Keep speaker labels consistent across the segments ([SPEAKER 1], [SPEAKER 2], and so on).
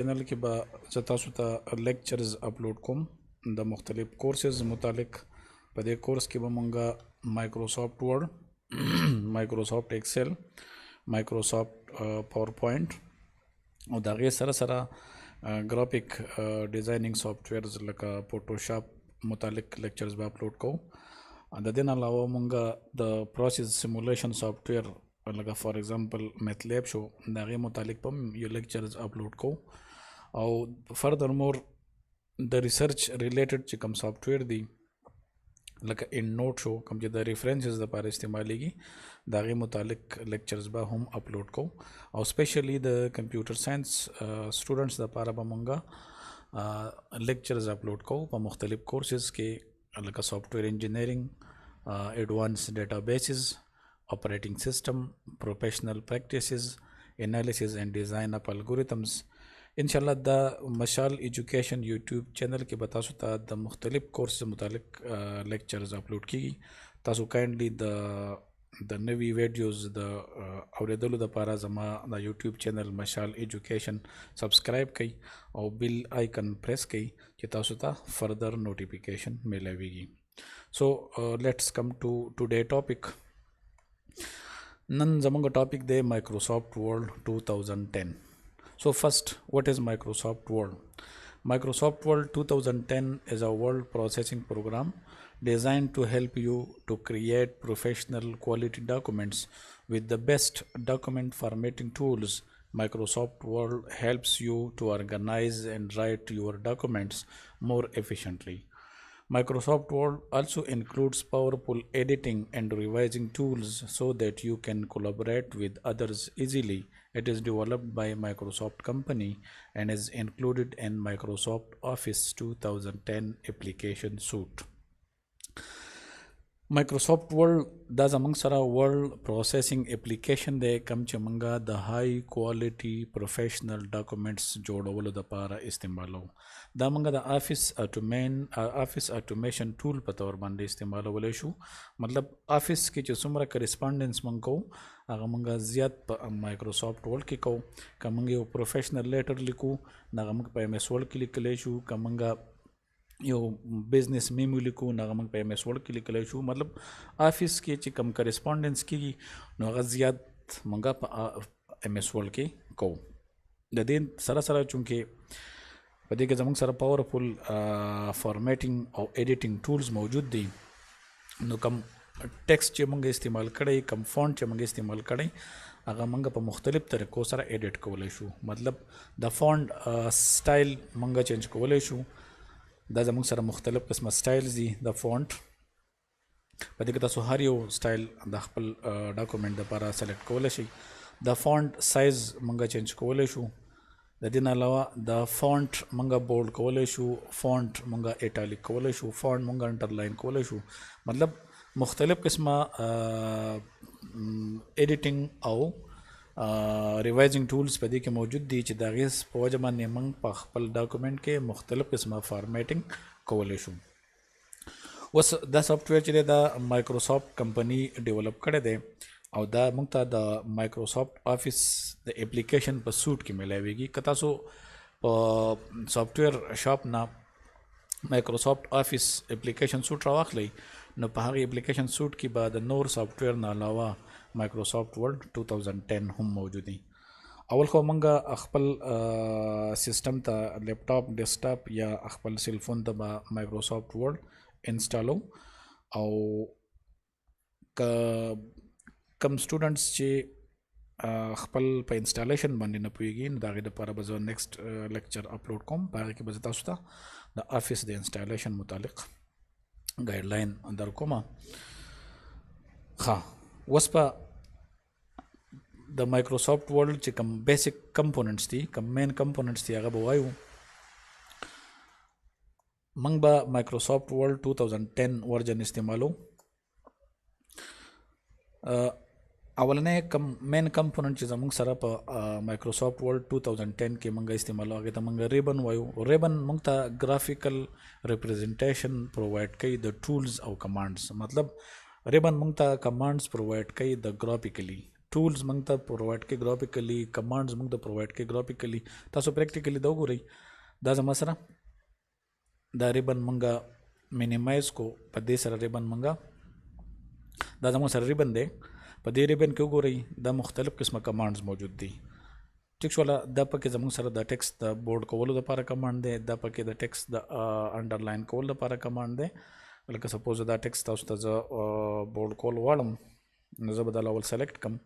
[SPEAKER 1] चैनल کې به زه تاسو ته لیکچرز اپلوډ کوم د مختلف کورسز متعلق. په دې کورس کې به مونږه مایکروسافټ ورډ، مایکروسافټ ایکسل، مایکروسافټ پاور پوینټ او د هغې سره سره ګرافیک ډیزاینینګ سافټویرز لکه فوټوشاپ متعلق لیکچرز به اپلوډ کوو. د دې نه علاوه مونږه د پروسیس سیمولیشن سافټویر لکه فار ایگزامپل میتلیب شو د هغې متعلق به یو لیکچرز اپلوډ کوو. او فردر مور د ریسرچ ریلیټډ چې کوم سافټویر دی لکه ان نوٹ شو کوم چې د ریفرنسز لپاره استعمالیږي د هغې متعلق لیکچرز به هم اپلوډ کوو. او سپیشلی د کمپیوټر ساینس سټوډنټس لپاره به مونږه لیکچرز اپلوډ کوو په مختلف کورسز کې لکه سافټویر انجینیرینګ، ایڈوانس ډیټابیسز، operating system, professional practices, analysis and design of algorithms. انشاءاللہ دا مشال ایجوکیشن یوټیوب چینل کې به تاسو ته د مختلف کورسز متعلق لیکچرز اپلوډ کیږي. تاسو کایندلی د نوی ویډیوز د اوریدلو لپاره زما د یوټیوب چینل مشال ایجوکیشن سبسکرایب کړئ او بیل آیکن پریس کړئ چې تاسو ته فردر نوټیفیکیشن میلاویږي. سو لیټس کم ټو ټوډے ټاپک. نن زمونږ ټاپک دی مایکروسافټ ورډ 2010. So first, what is Microsoft Word? Microsoft Word 2010 is a word processing program designed to help you to create professional quality documents with the best document formatting tools. Microsoft Word helps you to organize and write your documents more efficiently. Microsoft Word also includes powerful editing and revising tools so that you can collaborate with others easily. It is developed by Microsoft company and is included in Microsoft Office 2010 application suite. Microsoft Word دا زمونږ سره ورډ پروسیسنګ اپلیکیشن دی کوم چې مونږه د های کوالټي پروفیشنل ډاکومنټس جوړولو دپاره استعمالو. دا مونږه د آفیس اټومیشن ټول په طور باندې استعمالولی شو. مطلب آفیس کې چې څومره کرسپانډنس مونږ کوو هغه مونږه زیات په مایکروسافټ ورډ کې کوو. که مونږ یو پروفیشنل لیټر لیکو هغه مونږ په ایم ایس ورډ کې لیکلی شو. که مونږه یو بزنس میمو لیکو نو هغه موږ په ایم ایس ورډ کې لیکلی شو. مطلب آفیس کې چې کم کرسپانډنس کېږي نو هغه زیات موږ په ایم ایس ورډ کې کوو. د دې سره سره چونکې په دې کې زموږ سره پاورفل فارمیټینګ او ایډیټینګ ټولز موجود دي نو کم ټیکسټ چې موږ استعمال کړی، کم فونټ چې موږ استعمال کړی هغه موږ په مختلف طریقو سره ایډیټ کولی شو. مطلب د فونټ سټایل موږ چینج کولی شو. دا زموږ سره مختلف قسمه سټایلز دي د فونټ. په دې کې تاسو هر یو سټایل د خپل ډاکومنټ دپاره سلیکټ کولی شئ. د فونټ سایز موږ چینج کولی شو. د دې نه علاوه د فونټ موږ بولډ کولی شو، فونټ موږ ایټالیک کولی شو، فونټ موږ انټرلاین کولی شو. مطلب مختلف قسمه ایډیټینګ او ریوایزنګ ټولز په دې کې موجود دي چې د هغې په وجه باندې موږ په خپل ډاکومنټ کې مختلف قسمه فارمیټینګ کولی شو. اوس دا سافټویر چې دی دا مایکروسافټ کمپني ډیولپ کړی دی او دا موږ ته د مایکروسافټ آفیس د اپلیکیشن په سوټ کې میلاویږي. که تاسو په سافټویر شاپ نه مایکروسافټ آفیس اپلیکیشن سوټ راواخلئ نو په هغې اپلیکیشن سوټ کې به د نور سافټویر نه علاوه مایکروسافټ ورډ 2010 هم موجود دي. اول خو موږ خپل سیسټم ته لیپټاپ، ډیسکټاپ یا خپل سیلفون ته به مایکروسافټ ورډ انسټالو. او کم سټوډنټس چې خپل په انسټالیشن باندې نه پوهېږي نو د هغې دپاره به زه نیکسټ لیکچر اپلوډ کوم. په هغې کې به زه تاسو ته د آفیس د انسټالیشن متعلق ګایډلاین در کومه. ښه، اوس په د مایکروسافټ ورډ چې کوم بیسک کمپوننټس دي، کوم مین کمپوننټس دي هغه به وایو. موږ به مایکروسافټ ورډ 2010 ورژن استعمالو. اولنی کم مین کمپوننټ چې زموږ سره په مایکروسافټ ورډ 2010 کې موږ استعمالو هغې ته موږ ریبن وایو. ریبن موږ ته ګرافیکل ریپرزنټیشن پرووایډ کوي د ټولز او کمانډز. مطلب ریبن موږ ته کمانډز پرووایډ کوي د ګرافیکلی टूल्स موږ ته پرووایډ کې ګرافیکلی کمانډز موږ ته پرووایډ کې ګرافیکلی تاسو پریکټیکلی دا وګورئ دا زما سره دا ریبن موږ مینیمایز کو په دې سره ریبن موږ دا زما سره ریبن دی په دې ریبن کې وګورئ دا مختلف قسمه کمانډز موجود دي ټیک شوله دا پکې زموږ سره د ټیکسټ د بورډ کولو لپاره کمانډ دی دا پکې د ټیکسټ د انډرلاین کولو لپاره کمانډ دی لکه سپوز دا ټیکسټ تاسو ته زه بورډ کول غواړم نو زه به دا اول سلیکټ کړم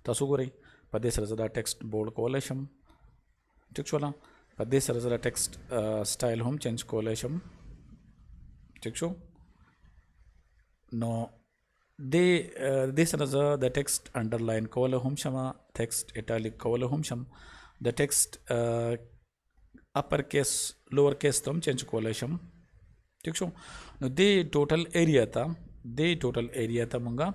[SPEAKER 1] تاسو ګورئ په دې سره زه دا ټیکسټ بورډ کولی شم ټیک شوله په دې سره زه دا ټیکسټ سټایل هم چینج کولی شم ټیک شو نو دې سره زه د ټیکسټ انډرلاین کولی هم شم ټیکسټ ایټالیک کولی هم شم د ټیکسټ اپر کیس لوور کیس ته هم چینج کولی شم ټیک شو نو دې ټوټل ایریا ته مونږه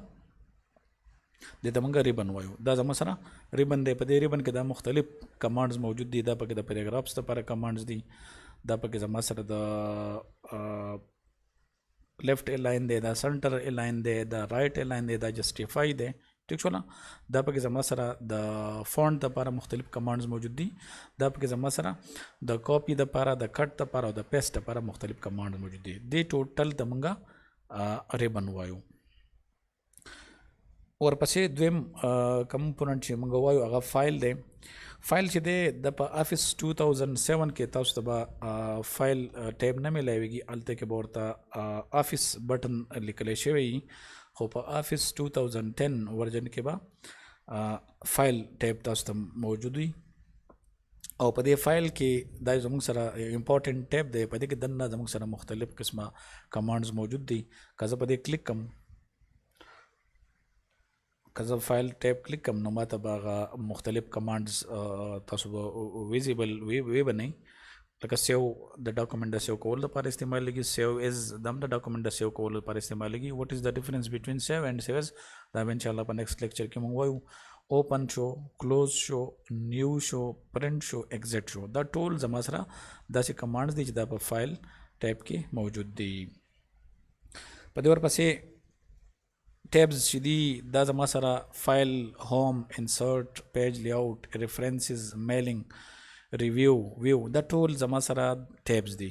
[SPEAKER 1] د مونږه ریبن وایو دا زموږ سره ریبن دی په دې ریبن کې دا مختلف کمانډز موجود دي دا پکې د پیراګرافس لپاره کمانډز دي دا پکې زما سره د لیفټ الاین دی دا سنټر الاین دی دا رائټ الاین دی دا جسټیفای دی ټیک شو نه دا پکې زما سره د فونټ لپاره مختلف کمانډز موجود دي دا پکې زما سره د کاپی لپاره د کټ لپاره او د پیسټ لپاره مختلف کمانډز موجود دي دې ټوټل د مونږه ریبن وایو ورپسې دویم کمپوننټ چې موږ وایو هغه فایل دی فایل چې دی د په افیس 2007 کې تاسو ته به فایل ټیب نه میلاویږي هلته کې به ورته افیس بټن لیکلی شوی خو په افیس 2010 ورژن کې به فایل ټیب تاسو ته موجود وي او په دې فایل کې دا زموږ سره امپورټنټ ټیب دی په دې کې دننه زموږ سره مختلف قسمه کمانډز موجود دي که زه په دې کلیک کم که زه فایل ټیب کلیک کم نو ماته به هغه مختلف کمانډز تاسو به ویزیبل وی بنئ لکه سیو د ډاکومنټ د سیو کولو لپاره استعمالیږي سیو از د هم د ډاکومنټ د سیو کولو لپاره استعمالیږي واټ از د ډفرنس بټوین سیو اینډ سیو از دا به انشاءالله په نیکسټ لیکچر کې موږ وایو اوپن شو کلوز شو نیو شو پرنٹ شو ایگزٹ شو دا ټول زما سره داسې کمانډز دي چې دا په فایل ټیب کې موجود دي په دې ورپسې ټیبز چې دي دا زما سره فایل هوم انسرټ پیج لیاوټ ریفرنسز میلینګ ریویو ویو دا ټول زما سره ټیبز دي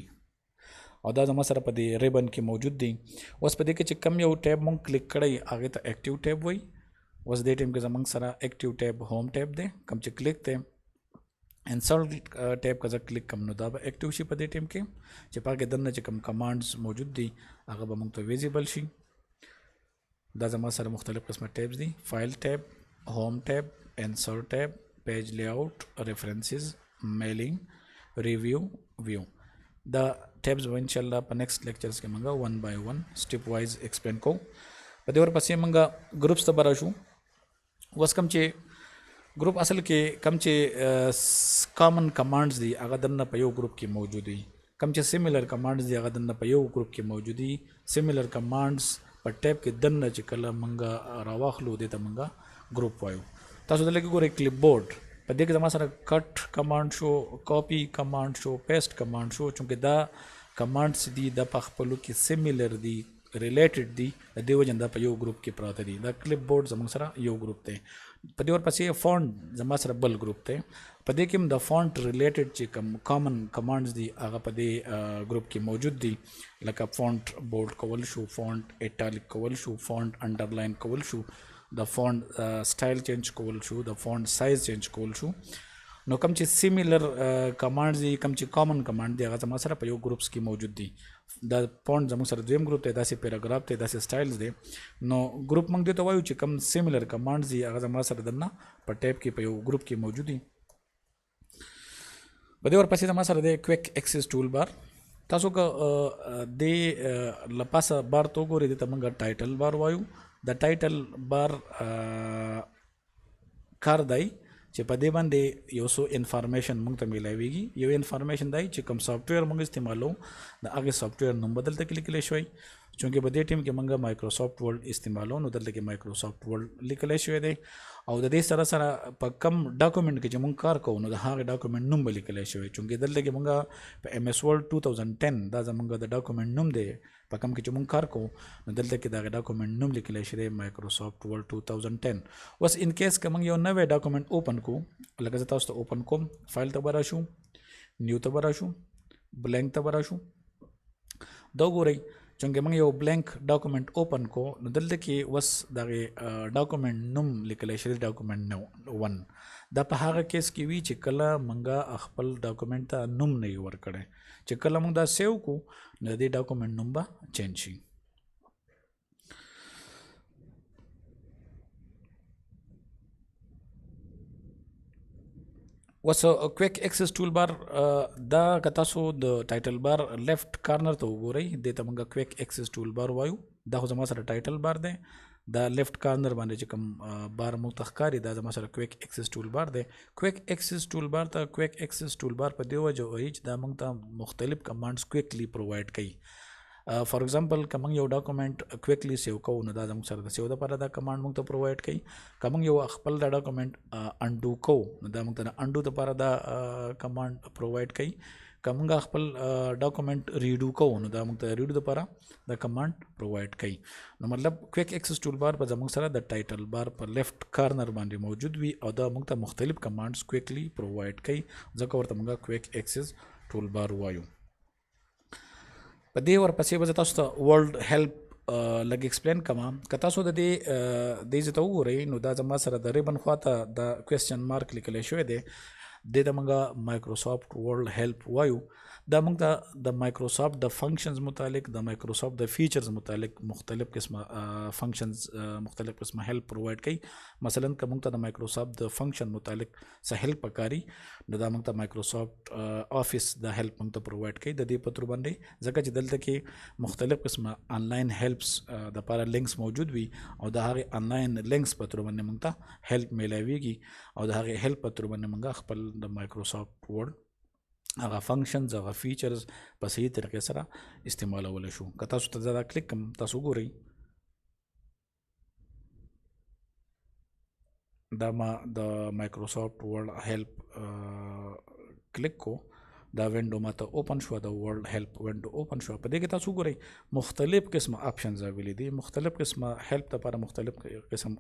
[SPEAKER 1] او دا زما سره په دې ریبن کې موجود دي اوس په دې کې چې کم یو ټیب مونږ کلیک کړی هغې ته ایکټیو ټیب وایي اوس دې ټیم کې زموږ سره ایکټیو ټیب هوم ټیب دی کم چې کلیک دی انسرټ ټیب که زه کلیک کم نو دا به ایکټیو شي په دې ټیم کې چې په هغې دننه چې کوم کمانډز موجود دي هغه به مونږ ته ویزیبل شي دا زما سره مختلف قسمه ټیبز دي فایل ټیب هوم ټیب انسرټ ټیب پیج لیاوټ ریفرنسز میلینګ ریویو ویو دا ټیبز به انشاءالله په نیکسټ لیکچرز کې موږ ون بای ون سټیپ وایز ایکسپلین کوو په دې ورپسې موږ ګروپس ته به راشو اوس کوم چې ګروپ اصل کې کوم چې کامن کمانډز دي هغه دننه په یو ګروپ کې موجود دي کوم چې سیملر کمانډز دي هغه دننه په یو ګروپ کې موجود دي سیملر کمانډز په ټیب کې دننه چې کله موږ راواخلو دې ته موږ ګروپ وایو تاسو دلته ګورئ کلیپ بورډ په دې کې زما سره کټ کمانډ شو کاپی کمانډ شو پیسټ کمانډ شو چونکې دا کمانډز دي د په خپلو کې سیملر دي ریلیټډ دي د دې وجه دا په یو ګروپ کې پراته دي دا کلیپ بورډ زموږ سره یو ګروپ دی په دې ورپسې فونټ زما سره بل ګروپ دی په دې کې هم د فونټ ریلیټډ چې کوم کامن کمانډز دي هغه په دې ګروپ کې موجود دي لکه فونټ بورډ کول شو فونټ ایټالیک کول شو فونټ انډرلاین کول شو د فونټ سټایل چینج کول شو د فونټ سایز چینج کول شو نو کوم چې سیملر کمانډز دي کوم چې کامن کمانډ دي هغه زما سره په یو ګروپس کې موجود دي دا فونټ زموږ سره دویم ګروپ دی داسې پیراګراف دی داسې سټایلز دی نو ګروپ موږ دې ته وایو چې کوم سیملر کمانډز دي هغه زما سره دننه په ټیب کې په یو ګروپ کې موجود دي په دې ورپسې زما سره دی کویک ایکسس ټول بار تاسو که دې لپاسه بار ته وګورئ دې ته موږ ټایټل بار وایو د ټایټل بار کار دی چې په دې باندې یو څو انفارمیشن موږ ته میلاویږي یو انفارمیشن دی چې کوم سافټویر موږ استعمالو د هغې سافټویر نوم به دلته کې لیکلی شوی چونکې په دې ټیم کې موږ مایکروسافټ ورډ استعمالو نو دلته کې مایکروسافټ ورډ لیکلی شوی دی او د دې سره سره په کم ډاکومنټ کې چې مونږ کار کوو نو د هغه ډاکومنټ نوم به لیکلی شوی چونکې دلته کې مونږ په ایم اس ورډ 2010 دا زمونږ د ډاکومنټ نوم دی په کم کې چې مونږ کار کوو نو دلته کې د هغې ډاکومنټ نوم لیکلی شوی دی مایکروسافټ ورډ 2010. اوس ان کیس که مونږ یو نوی ډاکومنټ اوپن کوو لکه زه تاسو ته اوپن کوم فایل ته به راشو نیو ته به راشو بلینک ته به راشو دا وګورئ چونکې موږ یو بلینک ډاکومنټ اوپن کو نو دلته کې اوس دغې ډاکومنټ نوم لیکلی شوی ډاکومنټ 1 دا په هغه کیس کې وي چې کله موږ خپل ډاکومنټ ته نوم نه وي ورکړی چې کله موږ دا سیو کو نو د دې ډاکومنټ نوم به چینج شي. اوس کویک ایکسس ټول بار دا که تاسو د ټایټل بار لیفټ کارنر ته وګورئ دې ته موږ کویک ایکسس ټول بار وایو. دا خو زما سره ټایټل بار دی دا لیفټ کارنر باندې چې کوم بار موږ ته ښکاري دا زما سره کویک ایکسس ټول بار دی. کویک ایکسس ټول بار ته کویک ایکسس ټول بار په دې وجه وایي چې دا موږ ته مختلف کمانډس کویکلی پرووایډ کوي. فار ایگزامپل که موږ یو ډاکومنټ کویکلی سیو کوو نو دا زموږ سره د سیو دپاره دا کمانډ موږ ته پرووایډ کوي. که موږ یو خپل دا ډاکومنټ انډو کوو نو دا موږ ته د انډو دپاره دا کمانډ پرووایډ کوي. که موږ خپل ډاکومنټ ریډو کوو نو دا موږ ته ریډو دپاره دا کمانډ پرووایډ کوي. نو مطلب کویک ایکسس ټول بار په زموږ سره د ټایټل بار په لیفټ کارنر باندې موجود وي او دا موږ ته مختلف کمانډس کویکلی پرووایډ کوي ځکه ورته موږ کویک ایکسس ټول بار وایو. په دې ورپسې به زه تاسو ته ورلډ هیلپ لږ ایکسپلین کوم. که تاسو د دې ځای ته وګورئ نو دا زما سره د ریبن خواته د کوېسچن مارک لیکلی شوی دی دې ته موږ مایکروسافټ ورلډ هیلپ وایو. دا موږ ته د مایکروسافټ د فنکشنز متعلق د مایکروسافټ د فیچرز متعلق مختلف قسمه فنکشنز مختلف قسمه هیلپ پرووایډ کوي. مثلا که موږ ته د مایکروسافټ د فنکشن متعلق څه هیلپ پکاري نو دا موږ ته مایکروسافټ آفیس د هیلپ موږ ته پرووایډ کوي د دې په تر باندې ځکه چې دلته کې مختلف قسمه آنلاین هیلپس دپاره لینکس موجود وي او د هغې آنلاین لینکس په تر باندې موږ ته هیلپ میلاویږي او د هغې هیلپ په تر باندې موږ خپل د مایکروسافټ ورډ هغه فنکشنز هغه فیچرز په صحیح طریقې سره استعمالولی شو. که تاسو ته زه دا کلیک کړم تاسو وګورئ دا ما د مایکروسافټ ورډ هیلپ کلیک کو دا وینډو ماته اوپن شو د ورلډ هیلپ وینډو اوپن شو. په دې کې تاسو وګورئ مختلف قسمه آپشنز اویلی دي مختلف قسمه هیلپ لپاره مختلف قسم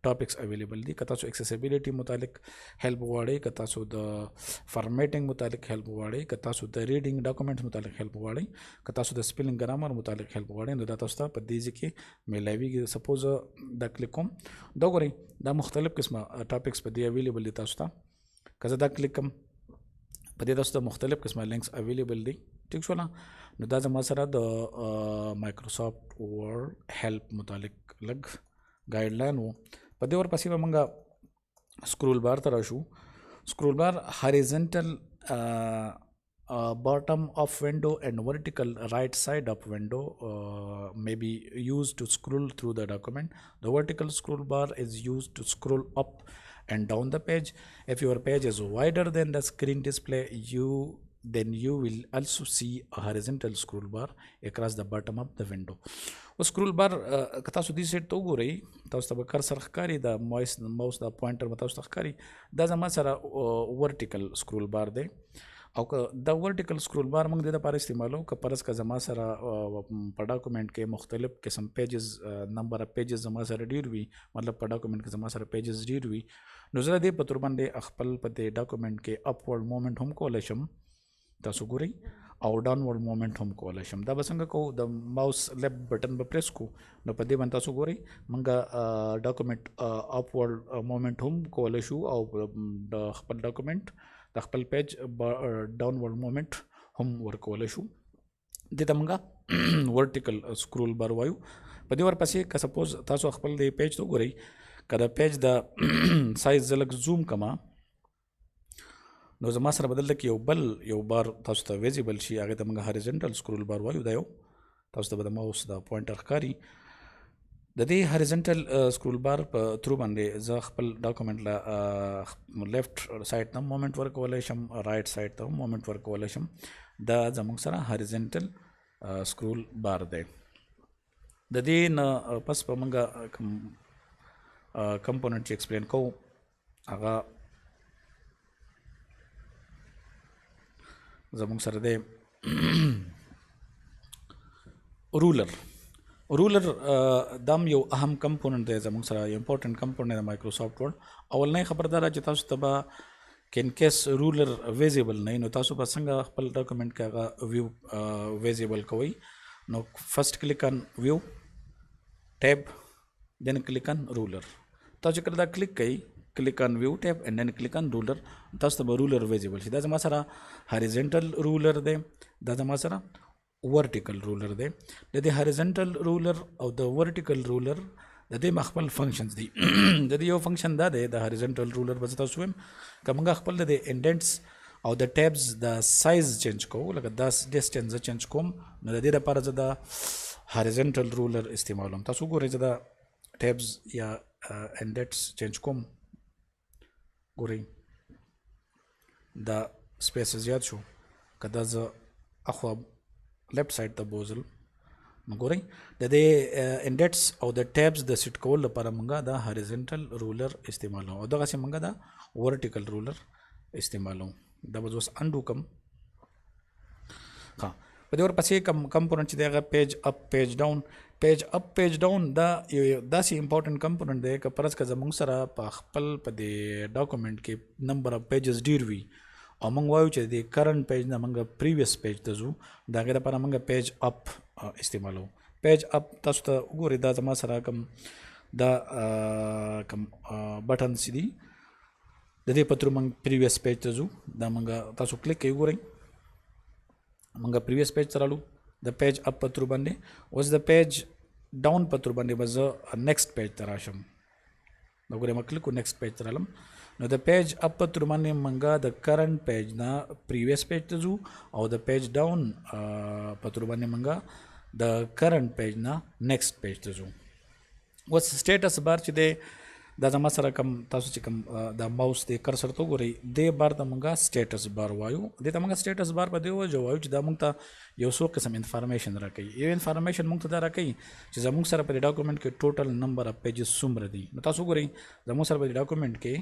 [SPEAKER 1] ټاپکس اویلیبل دي. که تاسو ایکسیسیبیلیټي متعلق هیلپ غواړئ که تاسو د فارمیټینګ متعلق هیلپ غواړئ که تاسو د ریډینګ ډاکومنټس متعلق هیلپ غواړئ که تاسو د سپیلنګ ګرامر متعلق هیلپ غواړئ نو دا تاسو ته په دې ځای کې میلاویږي. سپوز دا کلیک کوم دا وګورئ دا مختلف قسمه ټاپکس په دې اویلیبل دي تاسو ته. که زه دا کلیک کوم په دې تاسو ته مختلف قسمه لینکس اویلیبل دي ټیک شو نه. نو دا زما سره د مایکروسافټ ورډ هیلپ متعلق لږ ګایډلاین و. په دې ورپسې به موږ سکرول بار ته راشو. سکرول بار هاریزنټل bottom of window and vertical right side of window may be used to scroll through the document. The vertical scroll bar is used to scroll up and down the page. If your page is wider than the screen display then you will also see a horizontal scroll bar across the bottom of the window. او سکرول بار که تاسو دې سیټ ته وګورئ تاسو ته به کرسر ښکاري د ماوس د پوینټر به تاسو ته ښکاري دا زما سره ورټیکل سکرول بار دی. او که دا ورټیکل سکرول بار موږ د دې لپاره استعمالو که فرض که زما سره په ډاکومنټ کې مختلف قسم پیجز نمبر اف پیجز زما سره ډیر وي مطلب په ډاکومنټ کې زما سره پیجز ډیر وي نو زه د دې په تور باندې خپل په دې ډاکومنټ کې اپورډ مومنټ هم کولی شم تاسو ګورئ او ډاونورډ مومنټ هم کولی شم. دا به څنګه کوو د ماوس لیفټ بټن به پریس کو نو په دې باندې تاسو ګورئ موږ ډاکومنټ اپورډ مومنټ هم کولی شو او د خپل ډاکومنټ د خپل پیج ډاونورډ مومنټ هم ورکولی شو. دې ته موږ ورټیکل سکرول بار وایو. په دې ورپسې که سپوز تاسو خپل د پیج ته وګورئ که د پیج د سایز زه لږ زوم کما نو زما سره به دلته کې یو بار تاسو ته ویزیبل شي هغې ته موږ هاریزنټل سکرول بار وایو. دا یو تاسو ته به د ماوس د پوینټر ښکاري. د دې هاریزنټل سکرول بار په ترو باندې زه خپل ډاکومنټ له لیفټ سایډ ته مومنټ ورکولی شم رایټ سایډ ته هم مومنټ ورکولی شم. دا زموږ سره هاریزنټل سکرول بار دی. د دې نه پس به موږ component چې explain کوو هغه زموږ سره دی رولر دام یو اهم کمپوننت دی زموږ سره یو امپورټنٹ کمپوننت دی مایکروسافټ ورډ. اولنۍ خبردار چې تاسو ته به کین کیس رولر ویزیبل نه نو تاسو به څنګه خپل ډاکومنٹ کې هغه ویو ویزیبل کوئ. نو فرست کلیک آن ویو ټیب دین کلیک آن رولر. تاسو کله دا کلیک کړئ click on view tab and then click on ruler تاسو ته ruler visible شي. دا زما سره horizontal ruler دی دا زما سره vertical ruler دی. د دې horizontal ruler او د vertical ruler د دې مخبل functions دي. د دې یو function دا دی د horizontal ruler به تاسو ویم کومه خپل د indents او د tabs د size change کوو لکه دا distance change کوم نو د دې لپاره زه د horizontal ruler استعمالوم. تاسو ګورئ چې دا tabs یا indents change کوم ګورئ دا سپیس زیات شو که دا زه اخوا لیفت سایډ ته بوزل نو ګورئ د دې انډیټس او د ټیبس د سیټ کول لپاره موږ دا هاریزنټل رولر استعمالوو او دغسې موږ دا ورټیکل رولر استعمالوو. دا به زه اوس انډو کم. ښه په دې ورپسې کم کمپوننټ چې دی هغه پیج اپ پیج ډاون دا یو داسې امپورټنټ کمپوننټ دی که فرض که زموږ سره په خپل په دې ډاکومنټ کې نمبر اف پیجز ډېر وي او موږ وایو چې د کرنټ پیج نه موږ پریویس پیج ته ځو د هغې لپاره موږ پیج اپ استعمالوو. پیج اپ تاسو ته وګورئ دا زما سره کوم دا کوم بټنز دي د دې په ترو موږ پریویس پیج ته ځو دا موږ تاسو کلیک کوئ ګورئ موږ پریویس پیج ته رالو د پیج اپ په ترو باندې اوس د پیج ډاون په ترو باندې به زه نیکسټ پیج ته راشم. نو ګورئ ما کلیک نیکسټ پیج ته رالم نو د پیج اپ په ترو باندې موږ د کرنټ پیج نه پریویس پیج ته ځو او د پیج ډاون په ترو باندې موږ د کرنټ پیج نه نیکسټ پیج ته ځو. اوس سټیټس بار چې دی دا زما سره کوم تاسو چې کوم دا ماوس دی کرسر ته وګورئ دې بار ته موږ سټیټس بار وایو. دې ته موږ سټیټس بار په دې وجه وایو چې دا موږ ته یو څو قسم انفارمیشن راکوي. یو انفارمیشن موږ ته دا راکوي چې زموږ سره په دې ډاکومنټ کې ټوټل نمبر اف پیجز څومره دي. نو تاسو وګورئ زموږ سره په دې ډاکومنټ کې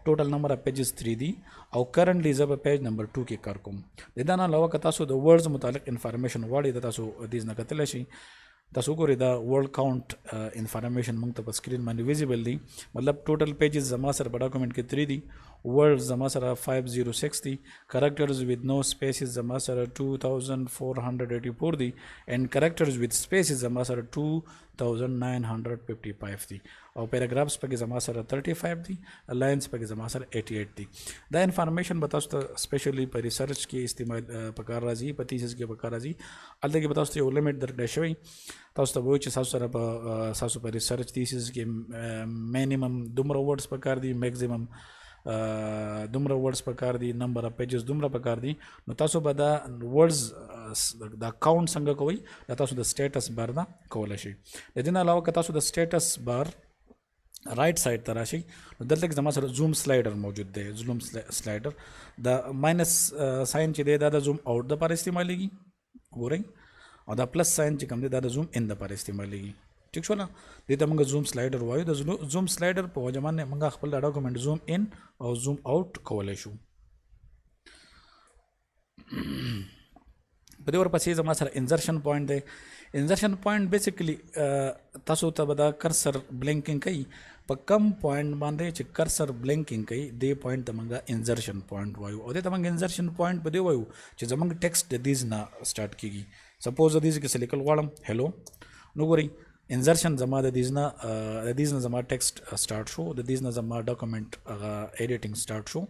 [SPEAKER 1] ټوټل نمبر اف پیجز 3 دي او کرنټلی زه په پیج نمبر 2 کې کار کوم. د دا نه علاوه که تاسو د ورډز متعلق انفارمیشن غواړئ د تاسو دې نه کتلی شئ. تاسو وګورئ دا ورډ کاونټ انفارمیشن موږ ته په سکرین باندې ویزیبل دي مطلب ټوټل پیجز زما سره په ډاکومنټ کې 3 دي ورډز زما سره 506 دي کریکټرز وذ نو سپیسز زما سره 2484 دي اینڈ کریکټرز وذ سپیسز زما سره 2955 دي او پیراګرافز پکې زما سره 35 دي لاینز پکې زما سره 88 دي. دا انفارمیشن به تاسو ته سپیشلی په ریسرچ کې استعمال پکار راځي په تیسیس کې پکار راځي هلته کې به تاسو ته یو لیمټ درکړی شوی تاسو ته به وایي چې تاسو په ریسرچ تیسیس کې مینیمم دومره ورډز پکار دي میکزیمم دومره ورډز پکار دي نمبر اف پیجز دومره پکار دي. نو تاسو به دا ورډز دا کاونټ څنګه کوئ دا تاسو د سټیټس بار نه کولی شئ. د دې نه علاوه که تاسو د سټیټس بار رائټ سایډ ته راشئ نو دلته کې زما سره زوم سلایډر موجود دی. زوم سلایډر دا ماینس ساین چې دی دا د زوم آؤٹ دپاره استعمالیږي ګورئ او دا پلس ساین چې کوم دی دا د زوم ان دپاره استعمالیږي. ٹھیک شو نه دې ته موږ زوم سلایډر وایو. د زوم سلایډر په وجه باندې موږ خپل ډاکومنټ زوم ان او زوم آؤٹ کولی شو. په دې ورپسې زما سره انزرشن پوینټ دی. انزرشن پوینټ بیسیکلی تاسو ته به دا کرسر بلینکینګ کوي په کم پوینټ باندې چې کرسر بلینکینګ کوي دې پوینټ ته موږ انزرشن پوینټ وایو او دې ته موږ انزرشن پوینټ په دې وایو چې زموږ ټیکسټ د دیز نه سټارټ کیږي. سپوز د دیز کې څه لیکل غواړم هلو نو ګورئ انزرشن زما د دیز نه زما ټیکسټ سټارټ شو د دیز نه زما ډاکومنټ هغه ایډیټینګ سټارټ شو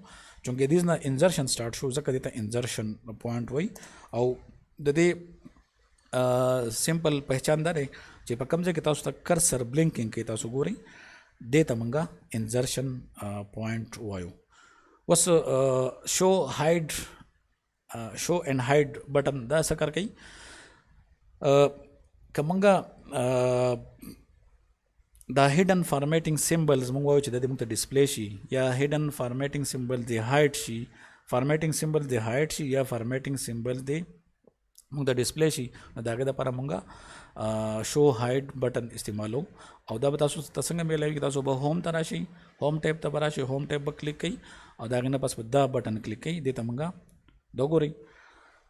[SPEAKER 1] چونکې دیز نه انزرشن سټارټ شو ځکه دې ته انزرشن پوینټ وایي او د دې سمپل پہچان دا دی چې په کوم ځای کې تاسو ته کرسر بلینکینګ کوي تاسو ګورئ دې ته موږ انزرشن پوینټ وایو. اوس شو اینډ هاید بټن دا څه کار کوي که موږ دا هیډن فارمیټینګ سیمبلز موږ وایو چې د دې موږ ته ډسپلی شي یا هیډن فارمیټینګ سیمبل دی هایډ شي فارمیټینګ سیمبل دی هایډ شي یا فارمیټینګ سیمبل دی موږ د ډسپلی شي نو د هغې دپاره موږ شو هاید بټن استعمالو او دا به تاسو ته څنګه میلاوي تاسو به هوم ته راشئ هوم ټیب ته به راشئ هوم ټیب به کلیک کوئ او د هغې نه پس به دا بټن کلیک کوئ دې ته موږ دا ګورئ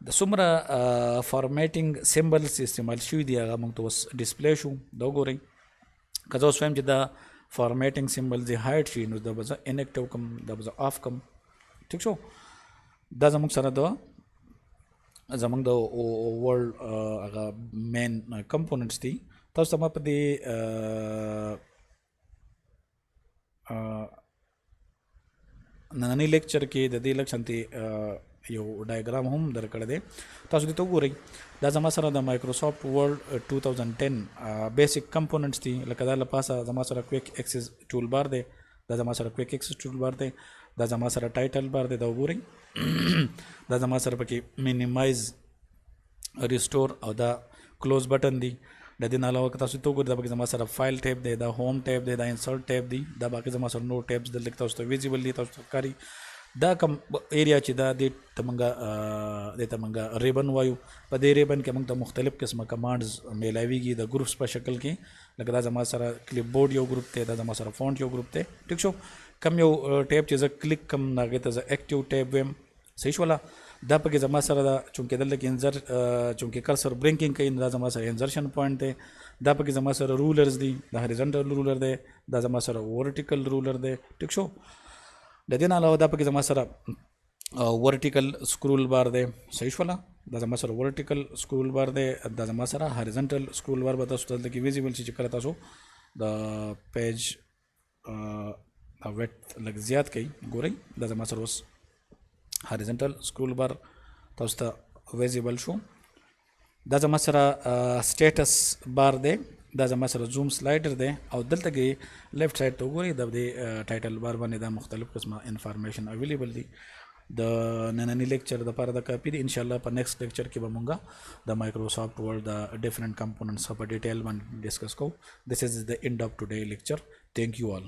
[SPEAKER 1] د څومره فارمیټینګ سیمبلز استعمال شوي دي هغه موږ ته اوس ډسپلی شو دا ګورئ که زه اوس وایم چې دا فارمیټینګ سیمبل دې هایډ شي نو دا به زه انیکټیو کم دا به زه آف کم ټیک شو دا زموږ سره د زموږ د ورلډ هغه مین کمپوننټس دي تاسو ته ما په دې نننی لیکچر کې د دې لږ شانتې یو ډایګرام هم درکړی دی تاسو دې ته وګورئ دا زما سره د مایکروسافټ ورلډ 2010 بیسک کمپوننټس دي لکه دا له پاسه زما سره کویک ایکسس ټول بار دی دا زما سره کویک ایکسس ټول بار دی دا زما سره ټایټل بار دی دا وګورئ دا زما سره پکې مینیمایز ریسټور او دا کلوز بټن دی د دې نه علاوه که تاسو ته وګورئ دا پکې زما سره فایل ټیب دی دا هوم ټیب دی دا انسرټ ټیب دی دا باقي زما سره نور ټیبس دلته تاسو ته ویزیبل دي تاسو ته ښکاري دا کم ایریا چې دا دې ته موږ ریبن وایو په دې ریبن کې موږ ته مختلف قسمه کمانډز میلاویږي د ګروپس په شکل کې لکه دا زما سره کلیپ بورډ یو ګروپ دی دا زما سره فونټ یو ګروپ دی ټیک شو کم یو ټیب چې زه کلیک کم هغې ته زه ایکټیو ټیب ویم صحیح شوله دا پکې زما سره دا چونکې دلته کې چونکې کرسر برینکینګ کوي دا زما سره انزرشن پوینټ دی دا پکې زما سره رولرز دي دا هریزنټل رولر دی دا زما سره ورټیکل رولر دی ټیک شو د دې نه علاوه دا پکې زما سره ورټیکل سکرول بار دی صحیح شوله دا زما سره ورټیکل سکرول بار دی دا زما سره هریزنټل سکرول بار به تاسو ته دلته کې ویزیبل شي چې کله تاسو د پیج ویډ لږ زیات کوي ګورئ دا زما سره اوس هریزنټل سکرول بار تاسو ته ویزیبل شو دا زما سره سټیټس بار دی دا زما سره زوم سلایډر دی او دلته کې لیفټ سایډ ته وګورئ د دې ټایټل بار باندې دا مختلف قسمه انفارمیشن اویلیبل دي د نننی لیکچر دپاره د کاپي دی انشاءالله په نیکسټ لیکچر کې به مونږ د مایکروسافټ ورډ د ډیفرنٹ کمپوننټس په ډیټیل باندې ډسکس کوو. دس از د اینډ اف ټوډے لیکچر. تھینک یو آل.